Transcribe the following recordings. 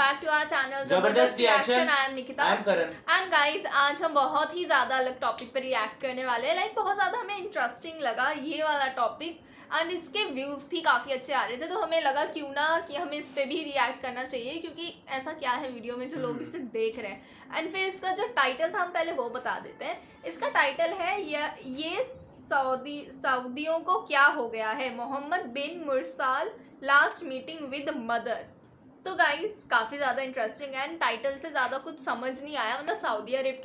back to our channel जबरदस्त reaction. I am Nikita. I am Karan. And guys, आज हम बहुत ही ज़्यादा अलग टॉपिक पर रिएक्ट करने वाले हैं। लाइक बहुत ज़्यादा हमें इंटरेस्टिंग लगा ये वाला टॉपिक एंड इसके व्यूज़ भी काफ़ी अच्छे आ रहे थे, तो हमें लगा क्यों ना कि हमें इस पे भी रिएक्ट करना चाहिए, क्योंकि ऐसा क्या है वीडियो में जो लोग इसे देख रहे हैं। एंड फिर इसका जो टाइटल था हम पहले वो बता देते हैं। इसका टाइटल है ये सऊदियों को क्या हो गया है, मोहम्मद बिन मुरसाल लास्ट मीटिंग विद मदर। तो गाइस काफ़ी ज़्यादा इंटरेस्टिंग है एंड टाइटल से ज़्यादा कुछ समझ नहीं आया, मतलब सऊदी अरब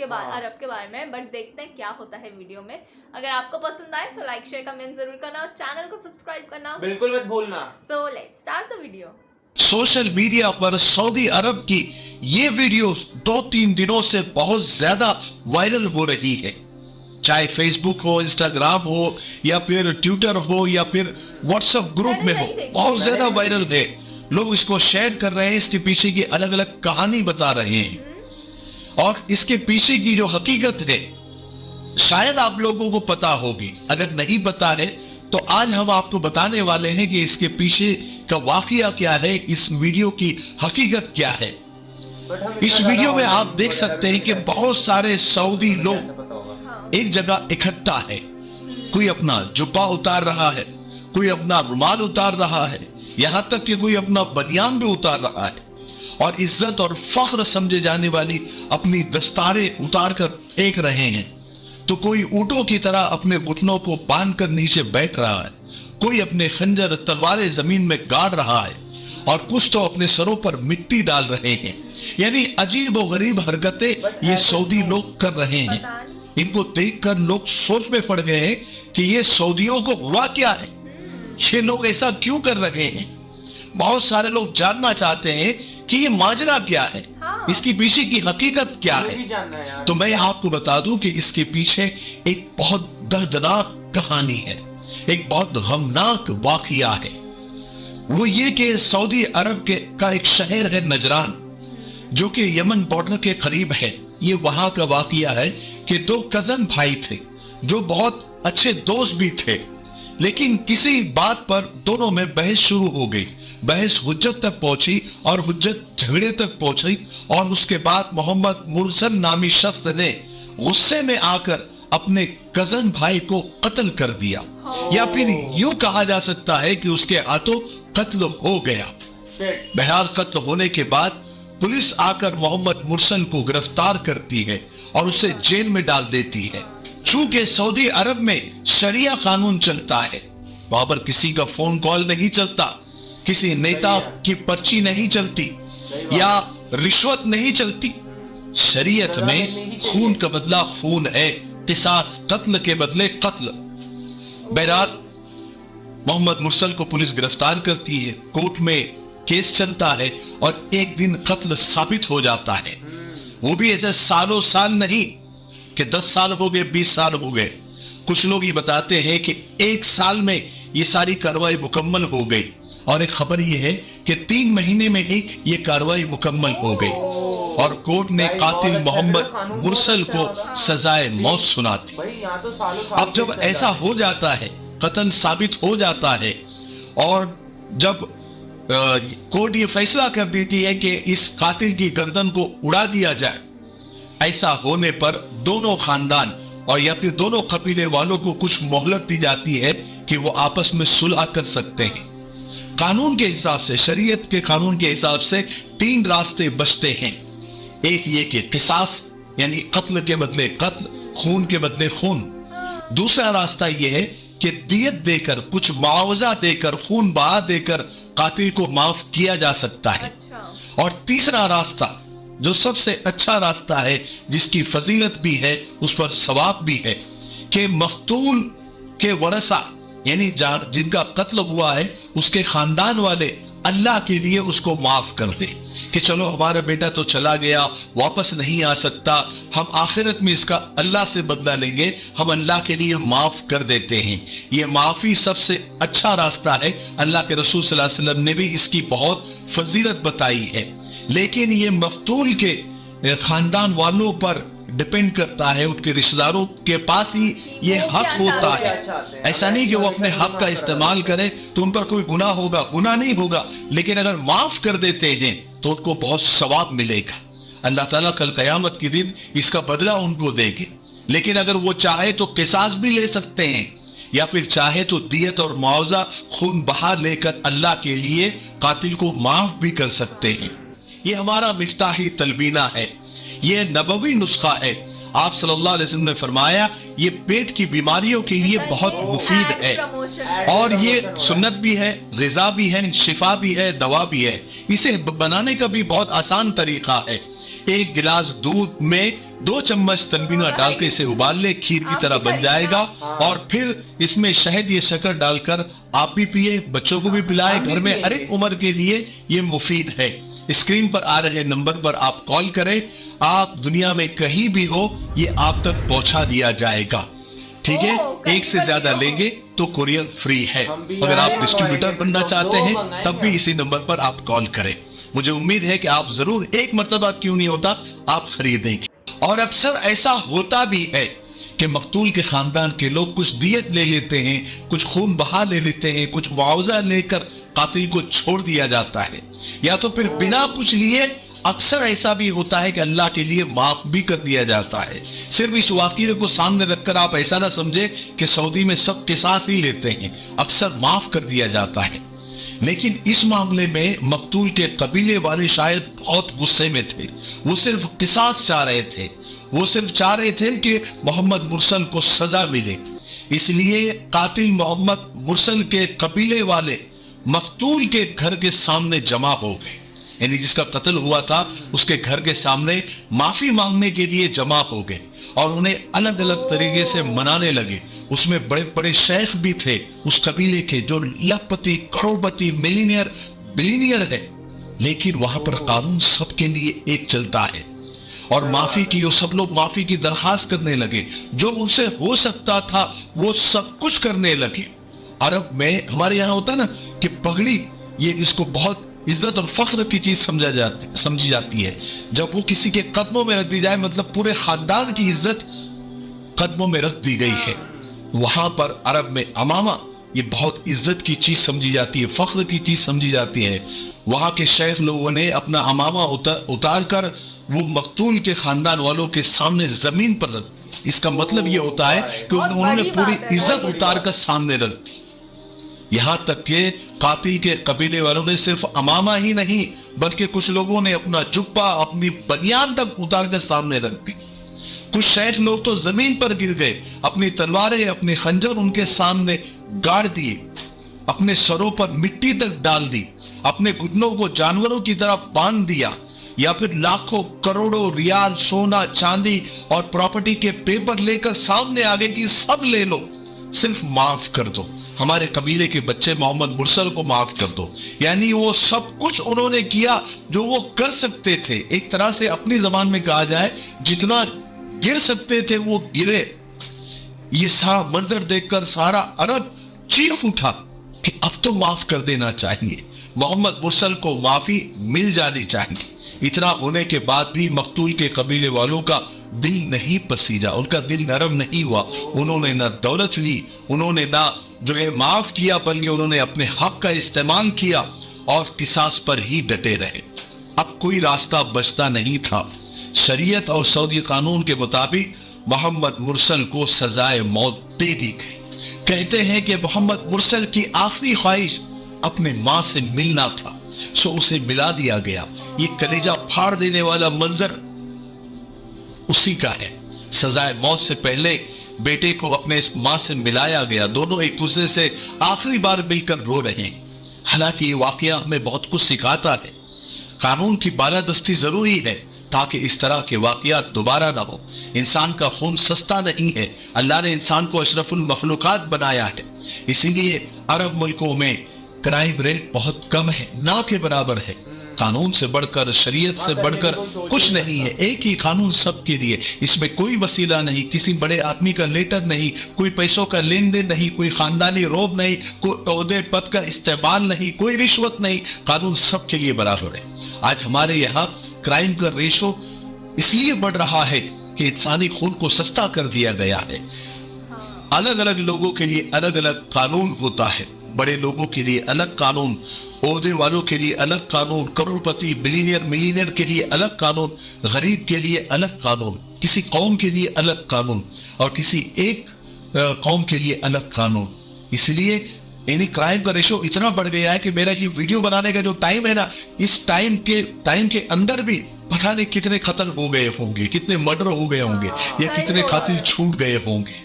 के बारे में, बट देखते हैं क्या होता है वीडियो में। अगर आपको पसंद आए तो लाइक शेयर कमेंट जरूर करना और चैनल को सब्सक्राइब करना बिल्कुल मत भूलना। So let's start the video. Social media पर सऊदी अरब की ये वीडियो 2-3 दिनों से बहुत ज्यादा वायरल हो रही है, चाहे फेसबुक हो, इंस्टाग्राम हो, या फिर ट्विटर हो, या फिर व्हाट्सएप ग्रुप में हो, बहुत ज्यादा वायरल है। लोग इसको शेयर कर रहे हैं, इसके पीछे की अलग अलग कहानी बता रहे हैं और इसके पीछे की जो हकीकत है शायद आप लोगों को पता होगी। अगर नहीं पता है तो आज हम आपको बताने वाले हैं कि इसके पीछे का वाकया क्या है, इस वीडियो की हकीकत क्या है। इस वीडियो में आप देख सकते हैं कि बहुत सारे सऊदी लोग एक जगह इकट्ठा है। कोई अपना जुब्बा उतार रहा है, कोई अपना रुमाल उतार रहा है, यहां तक कि कोई अपना बनियान भी उतार रहा है और इज्जत और फख्र समझे जाने वाली अपनी दस्तारें उतार कर फेंक रहे हैं। तो कोई ऊंटों की तरह अपने घुटनों को बांध कर नीचे बैठ रहा है, कोई अपने खंजर तलवारें जमीन में गाड़ रहा है और कुछ तो अपने सरों पर मिट्टी डाल रहे हैं। यानी अजीब और गरीब हरकतें ये सऊदी लोग कर रहे हैं। इनको देखकर लोग सोच में पड़ गए हैं कि ये सऊदियों को हुआ क्या है, ये लोग ऐसा क्यों कर रहे हैं। बहुत सारे लोग जानना चाहते हैं कि ये माजरा क्या है, इसकी पीछे की हकीकत क्या है। तो मैं आपको बता दूं कि इसके पीछे एक बहुत दर्दनाक कहानी है, एक बहुत गमनाक वाकया है। वो ये कि सऊदी अरब का एक शहर है नजरान, जो कि यमन बॉर्डर के करीब है। ये वहां का वाकया है कि 2 कजन भाई थे जो बहुत अच्छे दोस्त भी थे, लेकिन किसी बात पर दोनों में बहस शुरू हो गई। बहस हुज्जत तक पहुंची और हुज्जत झगड़े तक पहुंची और उसके बाद मोहम्मद मुरसल नामी शख्स ने गुस्से में आकर अपने कजन भाई को कत्ल कर दिया, या फिर यूं कहा जा सकता है कि उसके हाथों कत्ल हो गया। बहरहाल कत्ल होने के बाद पुलिस आकर मोहम्मद मुरसल को गिरफ्तार करती है और उसे जेल में डाल देती है। चूंकि सऊदी अरब में शरिया कानून चलता है, वहां पर किसी का फोन कॉल नहीं चलता, किसी नेता की पर्ची नहीं चलती या रिश्वत नहीं चलती। शरीयत में खून का बदला खून है, किसास कत्ल के बदले कत्ल। बहरहाल मोहम्मद मुरसल को पुलिस गिरफ्तार करती है, कोर्ट में केस चलता है और एक दिन कत्ल साबित हो जाता है। वो भी ऐसे सालों साल नहीं कि 10 साल हो गए, 20 साल हो गए। कुछ लोग ये बताते हैं कि 1 साल में ये सारी कार्रवाई मुकम्मल हो गई और एक खबर ये है कि 3 महीने में ही ये कार्रवाई मुकम्मल हो गई और कोर्ट ने कातिल मोहम्मद मुरसल को सजाए मौत सुना दी। अब जब ऐसा हो जाता है, कत्ल साबित हो जाता है और जब कोर्ट ये फैसला कर देती है कि इस कातिल की गर्दन को उड़ा दिया जाए, ऐसा होने पर दोनों खानदान और या फिर दोनों कबीले वालों को कुछ मोहलत दी जाती है कि वो आपस में सुलह कर सकते हैं। कानून के हिसाब से, शरीयत के कानून के हिसाब से 3 रास्ते बचते हैं। एक ये कि किसास यानी कत्ल के बदले कत्ल, खून के बदले खून। दूसरा रास्ता ये है कि दियत देकर, कुछ मुआवजा देकर, खून बहा देकर कातिल को माफ किया जा सकता है। और तीसरा रास्ता जो सबसे अच्छा रास्ता है, जिसकी फजीलत भी है, उस पर सवाब भी है, कि मकतूल के वरसा यानी जिनका कत्ल हुआ है उसके खानदान वाले अल्लाह के लिए उसको माफ कर दे कि चलो हमारा बेटा तो चला गया, वापस नहीं आ सकता, हम आखिरत में इसका अल्लाह से बदला लेंगे, हम अल्लाह के लिए माफ कर देते हैं। ये माफी सबसे अच्छा रास्ता है। अल्लाह के रसूल सल्लल्लाहु अलैहि वसल्लम ने भी इसकी बहुत फजीलत बताई है। लेकिन ये मकतूल के खानदान वालों पर डिपेंड करता है, उनके रिश्तेदारों के पास ही ये हक होता है। ऐसा नहीं कि वो अपने हक का इस्तेमाल करें तो उन पर कोई गुनाह होगा, गुनाह नहीं होगा। लेकिन अगर माफ कर देते हैं تو ان کو بہت ثواب ملے گا. اللہ تعالیٰ کل قیامت کے دن اس کا بدلہ ان کو دیں گے. لیکن اگر وہ چاہے تو قصاص بھی لے سکتے ہیں، یا پھر چاہے تو دیت اور معاوضہ خون بہا لے کر اللہ کے لیے قاتل کو معاف بھی کر سکتے ہیں. یہ ہمارا مفتاحی تلبینہ ہے، یہ نبوی نسخہ ہے. آپ صلی اللہ علیہ وسلم نے فرمایا یہ پیٹ کی بیماریوں کے لیے بہت مفید ہے، اور یہ سنت بھی ہے، غذا بھی ہے، شفا بھی ہے، دوا بھی ہے. اسے بنانے کا بھی بہت آسان طریقہ ہے. ایک گلاس دودھ میں 2 چمچ تلبینہ ڈال کے اسے ابال لے، کھیر کی طرح بن جائے گا. اور پھر اس میں شہد یا شکر ڈال کر آپ بھی پیئے، بچوں کو بھی پلائے. گھر میں ہر ایک عمر کے لیے یہ مفید ہے. اسکرین پر آ رہے نمبر پر آپ کال کریں، آپ دنیا میں کہیں بھی ہو یہ آپ تک پہنچا دیا جائے گا. ٹھیک ہے، ایک سے زیادہ لیں گے تو کوریئر فری ہے. اگر آپ ڈسٹریبیوٹر بننا چاہتے ہیں تب بھی اسی نمبر پر آپ کال کریں. مجھے امید ہے کہ آپ ضرور ایک مرتبہ کیوں نہیں ہوتا آپ خریدیں گے. اور اکثر ایسا ہوتا بھی ہے کہ مقتول کے خاندان کے لوگ کچھ دیت لے لیتے ہیں، کچھ خون بہا لے لیتے ہیں، کچھ معاوضہ لے کر قاتل کو چھوڑ دیا جاتا ہے، یا تو پھر بنا کچھ لیے اکثر ایسا بھی ہوتا ہے کہ اللہ کے لیے معاف بھی کر دیا جاتا ہے. صرف اس واقعے کو سامنے رکھ کر آپ ایسا نہ سمجھے کہ سعودی میں سب قصاص ہی لیتے ہیں، اکثر معاف کر دیا جاتا ہے. لیکن اس معاملے میں مقتول کے قبیلے والے شاید بہت غصے میں تھے. وہ صرف قصاص چاہ رہے تھے، وہ صرف چاہ رہے تھے کہ محمد مرسل کو سزا ملے. اس لیے قاتل محمد مرسل کے قبیلے والے مقتول کے گھر کے سامنے جمع ہو گئے. یعنی جس کا قتل ہوا تھا اس کے گھر کے سامنے معافی مانگنے کے لیے جمع ہو گئے، اور انہیں الگ الگ طریقے سے منانے لگے. اس میں بڑے بڑے شیخ بھی تھے اس قبیلے کے جو لکھپتی، کروڑپتی، ملینئر، بلینئر ہے. لیکن وہاں پر قانون سب کے لیے ایک چلتا ہے، اور معافی کی سب لوگ معافی کی درخواست کرنے لگے. جو ان سے ہو سکتا تھا وہ سب کچھ کرنے لگے. عرب میں ہمارے یہاں ہوتا نا کہ پگڑی، یہ اس کو بہت عزت اور فخر کی چیز سمجھی جاتی ہے. جب وہ کسی کے قدموں میں رکھ دی جائے مطلب پورے خاندان کی عزت قدموں میں رکھ دی گئی ہے. وہاں پر عرب میں امامہ یہ بہت عزت کی چیز سمجھی جاتی ہے، فخر کی چیز سمجھی جاتی ہے. وہاں کے شیخ لوگوں نے اپنا امامہ اتار کر وہ مقتول کے خاندان والوں کے سامنے زمین پر رکھ دی. اس کا مطلب یہ ہوتا ہے کہ انہوں نے پوری عزت اتار کر سامنے رکھ دی. یہاں تک کہ قاتل کے قبیلے والوں نے صرف امامہ ہی نہیں بلکہ کچھ لوگوں نے اپنا جبہ، اپنی بنیان تک اتار کر سامنے رکھ دی. کچھ شیخ لوگ تو زمین پر گر گئے، اپنی تلواریں، اپنے خنجر ان کے سامنے گاڑ دیے، اپنے سروں پر مٹی تک ڈال دی، اپنے گھٹنوں کو جانوروں کی طرح باندھ دیا، یا پھر لاکھوں کروڑوں ریال سونا چاندی اور پراپرٹی کے پیپر لے کر سامنے آگے کی سب لے لو، صرف معاف کر دو، ہمارے قبیلے کے بچے محمد مرسل کو معاف کر دو. یعنی وہ سب کچھ انہوں نے کیا جو وہ کر سکتے تھے. ایک طرح سے اپنی زبان میں کہا جائے جتنا گر سکتے تھے وہ گرے. یہ سارا منظر دیکھ کر سارا عرب چیخ اٹھا کہ اب تو معاف کر دینا چاہیے، محمد مرسل کو معافی مل جانی چاہیے. اتنا ہونے کے بعد بھی مقتول کے قبیلے والوں کا دل نہیں پسیجا، ان کا دل نرم نہیں ہوا. انہوں نے نہ دولت لی، انہوں نے نہ جو ہے معاف کیا، بلکہ انہوں نے اپنے حق کا استعمال کیا اور قصاص پر ہی ڈٹے رہے. اب کوئی راستہ بچتا نہیں تھا. شریعت اور سعودی قانون کے مطابق محمد مرسل کو سزائے موت دے دی گئی. کہتے ہیں کہ محمد مرسل کی آخری خواہش اپنے ماں سے ملنا تھا، سو اسے ملا دیا گیا. یہ کلیجہ پھاڑ دینے والا منظر اسی کا ہے. سزائے موت سے پہلے بیٹے کو اپنے اس ماں سے ملایا گیا. دونوں ایک دوسرے سے آخری بار مل کر رو رہے ہیں. حالانکہ یہ واقعہ ہمیں بہت کچھ سکھاتا ہے. قانون کی بالادستی ضروری ہے تاکہ اس طرح کے واقعات دوبارہ نہ ہو. انسان کا خون سستا نہیں ہے. اللہ نے انسان کو اشرف المخلوقات بنایا ہے. اسی لیے عرب ملکوں میں کرائم ریٹ بہت کم ہے، نہ کے برابر ہے. قانون سے بڑھ کر، شریعت سے بڑھ کر کچھ نہیں ہے. ایک ہی قانون سب کے لیے. اس میں کوئی وسیلہ نہیں، کسی بڑے آدمی کا لیٹر نہیں، کوئی پیسوں کا لین دین نہیں، کوئی خاندانی روب نہیں، کوئی عہدے پد کا استعمال نہیں، کوئی رشوت نہیں. قانون سب کے لیے برابر ہے. آج ہمارے یہاں کرائم کا ریشو اس لیے بڑھ رہا ہے کہ انسانی خون کو سستا کر دیا گیا ہے. الگ الگ لوگوں کے لیے الگ الگ قانون ہوتا ہے. बड़े लोगों के लिए अलग कानून, ओहदे वालों के लिए अलग कानून, करोड़पति बिलियनियर मिलियनियर के लिए अलग कानून, गरीब के लिए अलग कानून, किसी कौम के लिए अलग कानून और किसी एक कौम के लिए अलग कानून। इसलिए यानी क्राइम का रेशो इतना बढ़ गया है कि मेरा ये वीडियो बनाने का जो टाइम है ना, इस टाइम के अंदर भी पता नहीं कितने कत्ल हो गए होंगे, कितने मर्डर हो गए होंगे, या कितने कातिल छूट गए होंगे,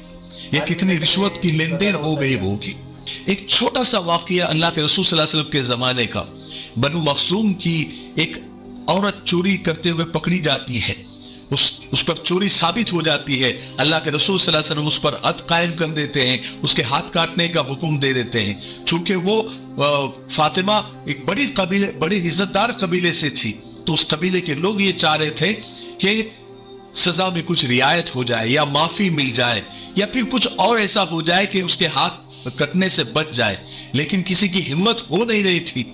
या कितनी रिश्वत की लेन देन हो गई होगी। एक छोटा सा वाकया अल्लाह के रसूल सल्लल्लाहु अलैहि वसल्लम के जमाने का, बनु मखजूम की एक औरत चोरी करते हुए पकड़ी जाती है, उस पर चोरी साबित हो जाती है। अल्लाह के रसूल सल्लल्लाहु अलैहि वसल्लम उस पर हद कायम कर देते हैं, उसके हाथ काटने का हुक्म दे देते हैं। चूंकि वो फातिमा एक बड़ी इज्जतदार कबीले से थी, तो उस कबीले के लोग ये चाह रहे थे कि सजा में कुछ रियायत हो जाए या माफी मिल जाए या फिर कुछ और ऐसा हो जाए कि उसके हाथ कटने से बच जाए, लेकिन किसी की हिम्मत हो नहीं रही थी।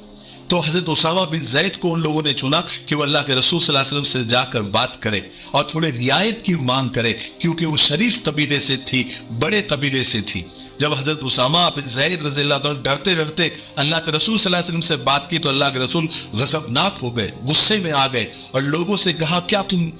तो हजरत उसामा बिन जैद को उन लोगों ने चुना कि वो अल्लाह के रसूल सल्लल्लाहु अलैहि वसल्लम से जाकर बात करे और थोड़े रियायत की मांग करे, क्योंकि वो शरीफ कबीले से थी, बड़े कबीले से थी। जब हजरत उसामा बिन जैद रज़ियल्लाहु अन्हु डरते डरते अल्लाह के रसूल सल्लल्लाहु अलैहि वसल्लम से बात की, तो अल्लाह के रसूल गज़बनाक हो गए, गुस्से में आ गए और लोगों से कहा, क्या तुम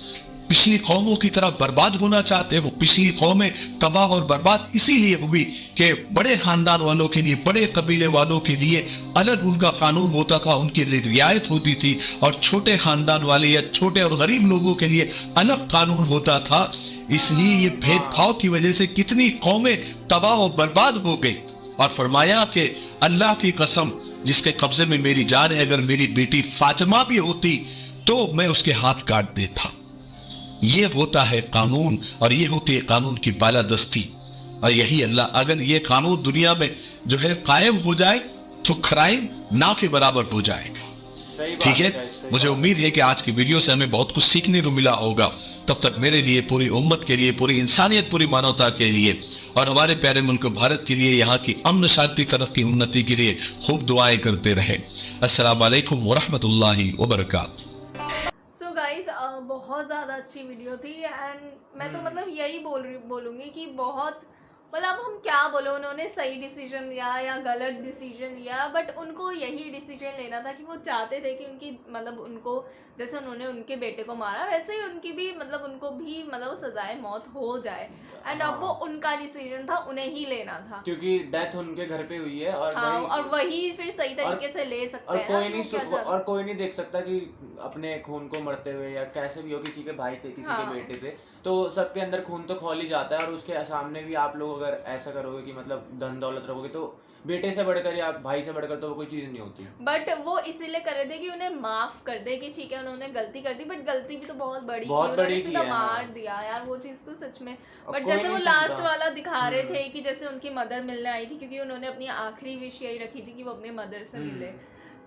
पिछली कौमों की तरह बर्बाद होना चाहते हो? पिछली कौमें तबाह और बर्बाद इसीलिए हुई कि बड़े खानदान वालों के लिए, बड़े कबीले वालों के लिए अलग उनका कानून होता था, उनके लिए रियायत होती थी, और छोटे खानदान वाले या छोटे और गरीब लोगों के लिए अलग कानून होता था। इसलिए ये भेदभाव की वजह से कितनी कौमें तबाह और बर्बाद हो गई। और फरमाया कि अल्लाह की कसम जिसके कब्जे में मेरी जान है, अगर मेरी बेटी फातिमा भी होती तो मैं उसके हाथ काट देता। ये होता है कानून, और ये होती है कानून की बालादस्ती। और यही अल्लाह, अगर ये कानून दुनिया में जो है कायम हो जाए तो क्राइम ना के बराबर हो जाएगा। ठीक है, मुझे उम्मीद है कि आज की वीडियो से हमें बहुत कुछ सीखने को मिला होगा। तब तक मेरे लिए, पूरी उम्मत के लिए, पूरी इंसानियत, पूरी मानवता के लिए और हमारे प्यारे मुल्क भारत के लिए, यहाँ की अमन शांति तरक्की उन्नति के लिए खूब दुआएं करते रहे। अस्सलाम वालेकुम वरहमतुल्लाहि वबरकातुहू। बहुत ज़्यादा अच्छी वीडियो थी एंड मैं तो मतलब यही बोलूँगी कि बहुत मतलब हम क्या बोले, उन्होंने सही डिसीजन लिया या गलत डिसीजन लिया, बट उनको यही डिसीजन लेना था कि वो चाहते थे कि उनकी मतलब उनको जैसे उन्होंने उनके बेटे को मारा वैसे ही उनकी भी मतलब उनको भी मतलब सजाए मौत हो जाए। एंड अब वो उनका डिसीजन था, उन्हें ही लेना था, क्योंकि डेथ उनके घर पे हुई है। और हाँ, और वही फिर सही तरीके से ले सकते हैं। और कोई नहीं देख सकता कि अपने खून को मरते हुए या कैसे भी हो, किसी के भाई पे, किसी के बेटे पे, तो सबके अंदर खून तो खौल ही जाता है। और उसके सामने भी आप लोग अगर ऐसा करोगे कि मतलब धन दौलत रखोगे, तो बेटे से बढ़कर या भाई से बढ़कर तो वो कोई चीज नहीं होती। बट वो इसीलिए कर रहे थे कि उन्हें माफ कर दे कि ठीक है उन्होंने गलती कर दी, बट गलती भी तो बहुत बड़ी की है, मार दिया यार, वो चीज तो सच में। बट जैसे वो लास्ट वाला दिखा रहे थे कि जैसे उनकी मदर मिलने आई थी, क्योंकि उन्होंने अपनी आखिरी विश यही रखी थी कि वो अपने मदर से मिले,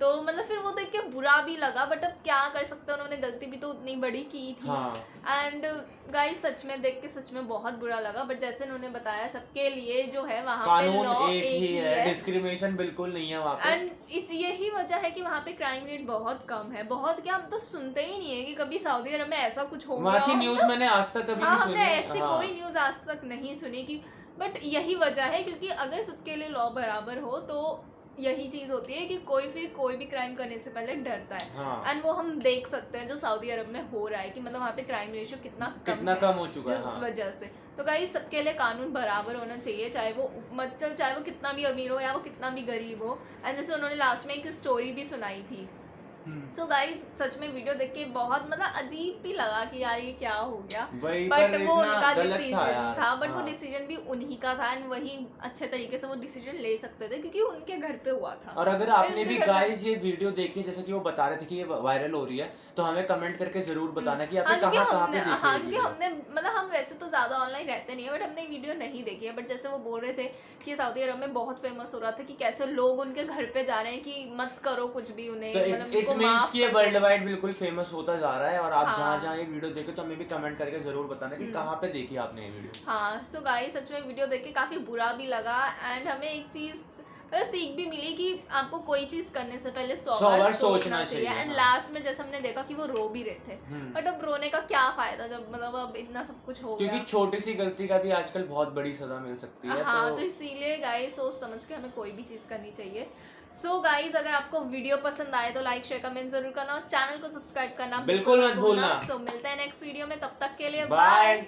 तो मतलब फिर वो देख के बुरा भी लगा, बट अब क्या कर सकते हैं, उन्होंने गलती भी तो उतनी बड़ी की थी। एंड गाइस सच में देख के सच में बहुत बुरा लगा, बट जैसे उन्होंने बताया सबके लिए जो है वहाँ पे लॉ एक ही है, डिस्क्रिमिनेशन बिल्कुल नहीं है वहाँ पे। एंड इस यही वजह है कि वहाँ पे क्राइम रेट बहुत कम है, बहुत क्या, हम तो सुनते ही नहीं है कि कभी सऊदी अरब में ऐसा कुछ हो गया। न्यूज़ मैंने आज तक कभी नहीं सुनी, ऐसी कोई न्यूज़ आज तक नहीं सुनी कि, बट यही वजह है क्योंकि अगर सबके लिए लॉ बराबर हो तो यही चीज होती है कि कोई भी क्राइम करने से पहले डरता है। एंड वो हम देख सकते हैं जो सऊदी अरब में हो रहा है कि मतलब वहाँ पे क्राइम रेशियो कितना कम हो चुका है इस वजह से। तो गाइस सबके लिए कानून बराबर होना चाहिए, चाहे वो मतलब चाहे वो कितना भी अमीर हो या वो कितना भी गरीब हो। एंड जैसे उन्होंने लास्ट में एक स्टोरी भी सुनाई थी। सो गाइस सच में वीडियो देख के बहुत मतलब अजीब भी लगा कि यार ये क्या हो गया, बट वो उनका डिसीजन था, बट वो डिसीजन भी उन्हीं का था एंड वही अच्छे तरीके से वो डिसीजन ले सकते थे क्योंकि उनके घर पे हुआ था। और अगर आपने भी गाइस ये वीडियो देखी, जैसे कि वो बता रहे थे कि ये वायरल हो रही है, तो हमें कमेंट करके जरूर बताना कि आपने कहाँ पे देखी है। हाँ, क्योंकि हमने मतलब हम वैसे तो ज्यादा ऑनलाइन रहते नहीं है, बट हमने वीडियो नहीं देखी है। बट जैसे वो बोल रहे थे कि सऊदी अरब में बहुत फेमस हो रहा था कि कैसे लोग उनके घर पे जा रहे हैं कि मत करो कुछ भी उन्हें, मतलब वर्ल्ड वाइड बिल्कुल फेमस होता जा रहा है। और आप जहाँ ये वीडियो देखे तो हमें भी कमेंट करके जरूर बताना कि कहाँ पे देखी आपने ये वीडियो। हाँ, सो गाइस सच में वीडियो देख के काफी बुरा भी लगा एंड हमें एक चीज और सीख भी मिली कि आपको कोई चीज करने से पहले 100 100 बार बार सोचना सोचना चाहिए। चाहिए, एंड हाँ। लास्ट में जैसे हमने देखा कि वो रो भी रहे थे, हम्म। बट अब रोने का क्या फायदा जब मतलब अब इतना सब कुछ हो क्योंकि गया। छोटी सी गलती का भी आजकल बहुत बड़ी सजा मिल सकती है। हाँ, तो इसीलिए गाइस सोच समझ के हमें कोई भी चीज करनी चाहिए। सो गाइस, अगर आपको वीडियो पसंद आए तो लाइक शेयर कमेंट जरूर करना और चैनल को सब्सक्राइब करना बिल्कुल मत भूलना। सो मिलते हैं नेक्स्ट वीडियो में, तब तक के लिए बाय।